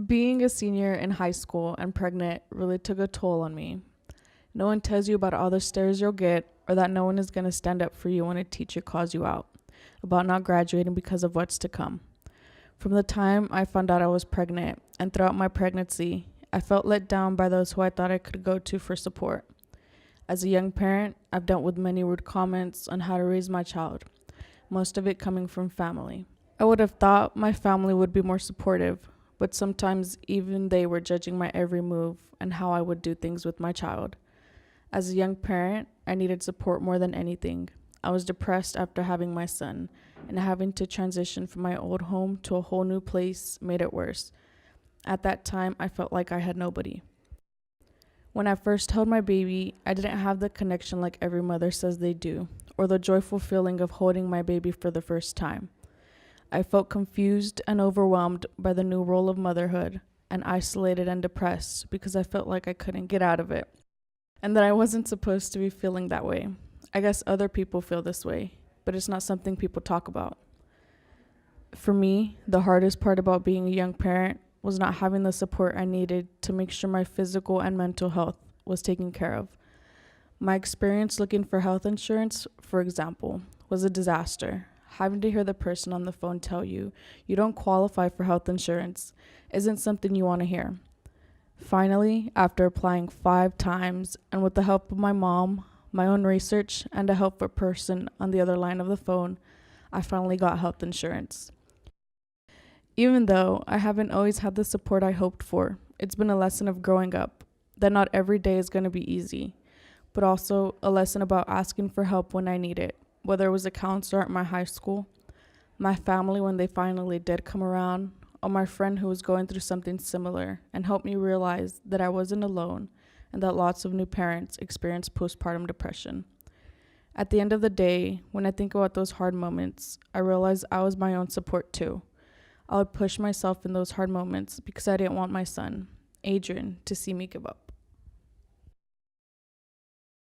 Being a senior in high school and pregnant really took a toll on me. No one tells you about all the stares you'll get, or that no one is going to stand up for you when a teacher calls you out about not graduating because of what's to come. From the time I found out I was pregnant and throughout my pregnancy, I felt let down by those who I thought I could go to for support. As a young parent, I've dealt with many rude comments on how to raise my child, most of it coming from family. I would have thought my family would be more supportive, but sometimes even they were judging my every move and how I would do things with my child. As a young parent, I needed support more than anything. I was depressed after having my son, and having to transition from my old home to a whole new place made it worse. At that time, I felt like I had nobody. When I first held my baby, I didn't have the connection like every mother says they do, or the joyful feeling of holding my baby for the first time. I felt confused and overwhelmed by the new role of motherhood, and isolated and depressed because I felt like I couldn't get out of it, and that I wasn't supposed to be feeling that way. I guess other people feel this way, but it's not something people talk about. For me, the hardest part about being a young parent was not having the support I needed to make sure my physical and mental health was taken care of. My experience looking for health insurance, for example, was a disaster. Having to hear the person on the phone tell you don't qualify for health insurance isn't something you want to hear. Finally, after applying 5 times and with the help of my mom, my own research, and a helpful person on the other line of the phone, I finally got health insurance. Even though I haven't always had the support I hoped for, it's been a lesson of growing up, that not every day is going to be easy, but also a lesson about asking for help when I need it, whether it was a counselor at my high school, my family when they finally did come around, or my friend who was going through something similar and helped me realize that I wasn't alone and that lots of new parents experience postpartum depression. At the end of the day, when I think about those hard moments, I realize I was my own support too. I would push myself in those hard moments because I didn't want my son, Adrian, to see me give up.